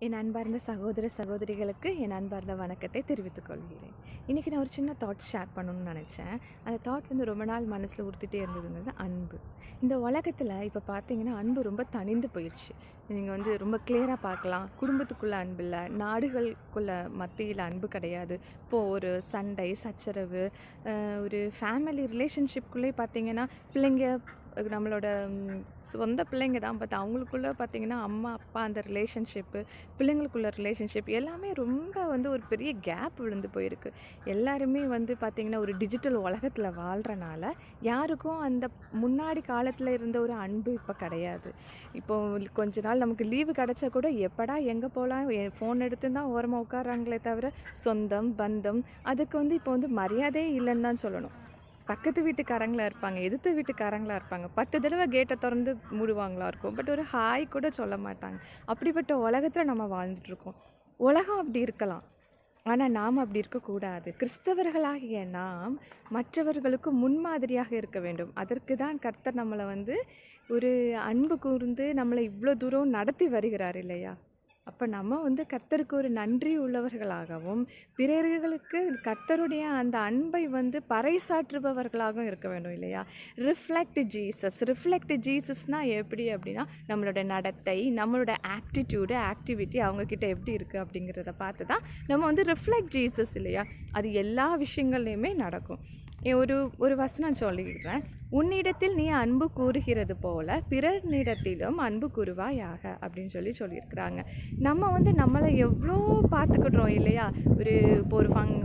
என் அன்பார்ந்த சகோதர சகோதரிகளுக்கு என் அன்பார்ந்த வணக்கத்தை தெரிவித்துக் கொள்கிறேன். இன்றைக்கி நான் ஒரு சின்ன தாட் ஷேர் பண்ணணும்னு நினச்சேன். அந்த தாட் ரொம்ப நாள் மனசில் உறுத்திட்டே இருந்ததுங்கிறது அன்பு. இந்த உலகத்தில் இப்போ பார்த்தீங்கன்னா அன்பு ரொம்ப தணிந்து போயிடுச்சு. நீங்கள் ரொம்ப கிளியராக பார்க்கலாம். குடும்பத்துக்குள்ளே அன்பு இல்லை, நாடுகளுக்குள்ள மத்தியில் அன்பு கிடையாது. இப்போது ஒரு சண்டை சச்சரவு, ஒரு ஃபேமிலி ரிலேஷன்ஷிப்குள்ளே பார்த்தீங்கன்னா பிள்ளைங்க நம்மளோட சொந்த பிள்ளைங்க தான், பட் அவங்களுக்குள்ளே பார்த்திங்கன்னா அம்மா அப்பா அந்த ரிலேஷன்ஷிப்பு, பிள்ளைங்களுக்குள்ள ரிலேஷன்ஷிப் எல்லாமே ரொம்ப ஒரு பெரிய கேப் விழுந்து போயிருக்கு. எல்லாருமே பார்த்திங்கன்னா ஒரு டிஜிட்டல் உலகத்தில் வாழ்கிறனால யாருக்கும் அந்த முன்னாடி காலத்தில் இருந்த ஒரு அன்பு இப்போ கிடையாது. இப்போது கொஞ்ச நாள் நமக்கு லீவு கிடச்சா கூட எப்படா எங்கே போகலாம், ஃபோன் எடுத்து தான் ஓரமாக உட்காராங்களே தவிர சொந்தம் பந்தம் அதுக்கு இப்போ மரியாதையே இல்லைன்னு தான் சொல்லணும். பக்கத்து வீட்டுக்காரங்களாக இருப்பாங்க, எதிர்த்து வீட்டுக்காரங்களாக இருப்பாங்க, 10 தடவை கேட்டை திறந்து மூடுவாங்களா இருக்கும், பட் ஒரு ஹாய் கூட சொல்ல மாட்டாங்க. அப்படிப்பட்ட உலகத்தில் நம்ம வாழ்ந்துட்டுருக்கோம். உலகம் அப்படி இருக்கலாம், ஆனால் நாம் அப்படி இருக்கக்கூடாது. கிறிஸ்தவர்களாகிய நாம் மற்றவர்களுக்கு முன்மாதிரியாக இருக்க வேண்டும். அதற்கு தான் கர்த்தர் நம்மளை ஒரு அன்பு கூர்ந்து நம்மளை இவ்வளோ தூரம் நடத்தி வருகிறார் இல்லையா? அப்போ நம்ம கர்த்தருக்கு ஒரு நன்றி உள்ளவர்களாகவும் பிறர்களுக்கு கர்த்தருடைய அந்த அன்பை பறைசாற்றுபவர்களாகவும் இருக்க வேண்டும் இல்லையா? ரிஃப்ளெக்ட் ஜீசஸ்னால் எப்படி அப்படின்னா நம்மளோட நடத்தை, நம்மளோட ஆக்டிவிட்டி அவங்கக்கிட்ட எப்படி இருக்குது அப்படிங்கிறத பார்த்து தான் நம்ம ரிஃப்ளெக்ட் ஜீசஸ் இல்லையா? அது எல்லா விஷயங்கள்லையுமே நடக்கும். ஒரு வசனம் சொல்லிடுறேன். உன்னிடத்தில் நீ அன்பு கூறுகிறது போல பிறனிடத்திலும் அன்பு கூறுவாயாக அப்படின்னு சொல்லியிருக்கிறாங்க. நம்ம நம்மளை எவ்வளோ பார்த்துக்கிடுறோம் இல்லையா? இப்போ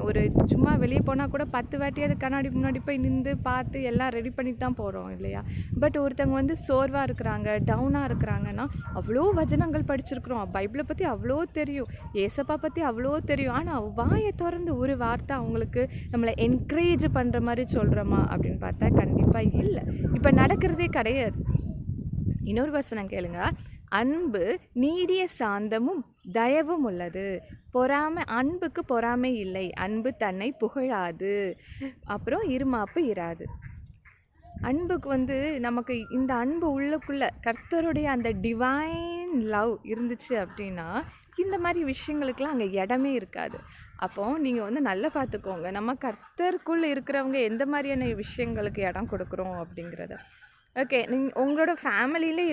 ஒரு சும்மா வெளியே போனால் கூட 10 வாட்டியாவது கண்ணாடி முன்னாடி போய் நின்று பார்த்து எல்லாம் ரெடி பண்ணிட்டு தான் போகிறோம் இல்லையா? பட் ஒருத்தவங்க சோர்வாக இருக்கிறாங்க, டவுனாக இருக்கிறாங்கன்னா அவ்வளோ வசனங்கள் படிச்சிருக்கிறோம், பைபிளை பற்றி அவ்வளோ தெரியும், ஏசப்பா பற்றி அவ்வளோ தெரியும், ஆனால் வாயை திறந்து ஒரு வார்த்தை அவங்களுக்கு நம்மளை என்கரேஜ் பண்ணுற மாதிரி சொல்கிறோமா அப்படின்னு பார்த்தா கண்டிப்பாக இல்லை. இப்போ நடக்கிறதே கிடையாது. இன்னொரு வசனம் கேளுங்க. அன்பு நீடிய சாந்தமும் தயவும் உள்ளது, அன்புக்கு பொறாமை இல்லை, அன்பு தன்னை புகழாது, அப்புறம் இருமாப்பு இராது. அன்புக்கு நமக்கு இந்த அன்பு உள்ளுக்குள்ளே கர்த்தருடைய அந்த டிவைன் லவ் இருந்துச்சு அப்படின்னா இந்த மாதிரி விஷயங்களுக்கெல்லாம் அங்கே இடமே இருக்காது. அப்போது நீங்கள் நல்லா பார்த்துக்கோங்க, நம்ம கர்த்தருக்குள்ளே இருக்கிறவங்க எந்த மாதிரியான விஷயங்களுக்கு இடம் கொடுக்குறோம் அப்படிங்கிறத. ஓகே, உங்களோட ஃபேமிலியிலே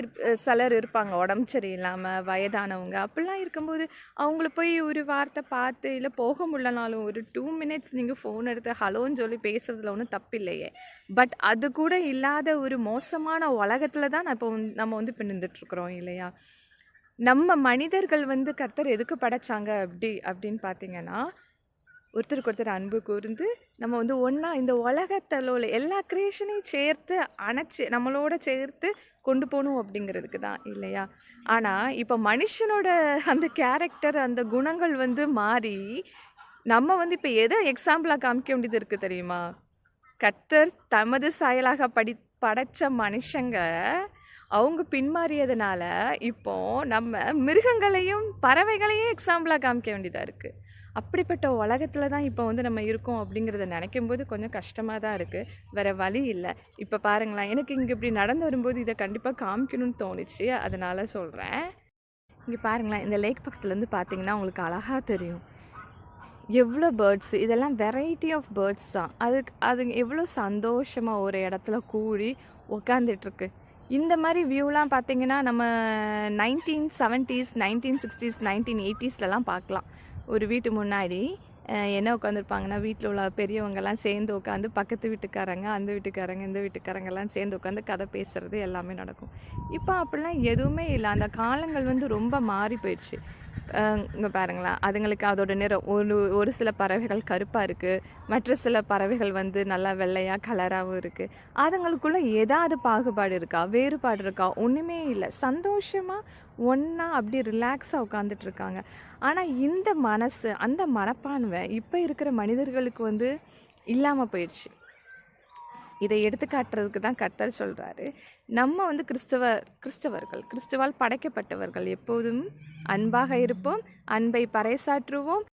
சிலர் இருப்பாங்க உடம்பு சரியில்லாமல் வயதானவங்க. அப்படிலாம் இருக்கும்போது அவங்கள போய் ஒரு வார்த்தை பார்த்து இல்லை போக முடியலனாலும் ஒரு 2 மினிட்ஸ் நீங்கள் ஃபோன் எடுத்து ஹலோன்னு சொல்லி பேசுகிறதுல ஒன்றும் தப்பு இல்லையே. பட் அது கூட இல்லாத ஒரு மோசமான உலகத்தில் தான் நம்ம இப்போ நின்றுட்டுருக்குறோம் இல்லையா? நம்ம மனிதர்கள் கர்த்தர் எதுக்கு படைச்சாங்க அப்படின்னு பார்த்தீங்கன்னா ஒருத்தருக்கு ஒருத்தர் அன்பு கூர்ந்து நம்ம ஒன்றா இந்த உலகத்தில் உள்ள எல்லா கிரியேஷனையும் சேர்த்து அணைச்சி நம்மளோட சேர்த்து கொண்டு போகணும் அப்படிங்கிறதுக்கு தான் இல்லையா? ஆனால் இப்போ மனுஷனோட அந்த கேரக்டர் அந்த குணங்கள் மாறி நம்ம இப்போ எதை எக்ஸாம்பிளாக காமிக்க வேண்டியது இருக்குது தெரியுமா? கர்த்தர் தமது சாயலாக படைச்ச மனுஷங்க அவங்க பின்மாறியதுனால இப்போ நம்ம மிருகங்களையும் பறவைகளையும் எக்ஸாம்பிளாக காமிக்க வேண்டியதாக இருக்குது. அப்படிப்பட்ட உலகத்தில் தான் இப்போ நம்ம இருக்கோம் அப்படிங்கிறத நினைக்கும் போது கொஞ்சம் கஷ்டமாக தான் இருக்குது. வேறு வழி இல்லை. இப்போ பாருங்களேன், எனக்கு இங்கே இப்படி நடந்து வரும்போது இதை கண்டிப்பாக காமிக்கணும்னு தோணுச்சு, அதனால் சொல்கிறேன். இங்கே பாருங்களேன், இந்த லேக் பக்கத்துலேருந்து பார்த்தீங்கன்னா உங்களுக்கு அழகாக தெரியும் எவ்வளோ பேர்ட்ஸ், இதெல்லாம் வெரைட்டி ஆஃப் பேர்ட்ஸ் தான். அது எவ்வளோ சந்தோஷமாக ஒரு இடத்துல கூடி உக்காந்துட்டுருக்கு. இந்த மாதிரி வியூலாம் பார்த்திங்கன்னா நம்ம 1970s 1960s 1980ஸ்லாம் பார்க்கலாம். ஒரு வீட்டு முன்னாடி என்ன உட்காந்துருப்பாங்கன்னா வீட்டில் உள்ள பெரியவங்கெல்லாம் சேர்ந்து உட்காந்து பக்கத்து வீட்டுக்காரங்க அந்த வீட்டுக்காரங்க இந்த வீட்டுக்காரங்கெல்லாம் சேர்ந்து உட்காந்து கதை பேசுகிறது எல்லாமே நடக்கும். இப்போ அப்படிலாம் எதுவுமே இல்லை. அந்த காலங்கள் ரொம்ப மாறி போயிடுச்சு. இங்கே பாருங்களேன், அதுங்களுக்கு அதோட நிறம் ஒரு சில பறவைகள் கருப்பாக இருக்குது, மற்ற சில பறவைகள் நல்லா வெள்ளையாக கலராகவும் இருக்குது. அதுங்களுக்குள்ளே ஏதாவது பாகுபாடு இருக்கா, வேறுபாடு இருக்கா? ஒன்றுமே இல்லை. சந்தோஷமாக ஒன்றா அப்படி ரிலாக்ஸாக உட்காந்துட்ருக்காங்க. ஆனால் இந்த மனசு அந்த மனப்பான்மை இப்போ இருக்கிற மனிதர்களுக்கு இல்லாமல் போயிடுச்சு. இதை எடுத்து காட்டுறதுக்கு தான் கர்த்தர் சொல்கிறாரு, நம்ம கிறிஸ்தவால் படைக்கப்பட்டவர்கள் எப்போதும் அன்பாக இருப்போம், அன்பை பறைசாற்றுவோம்,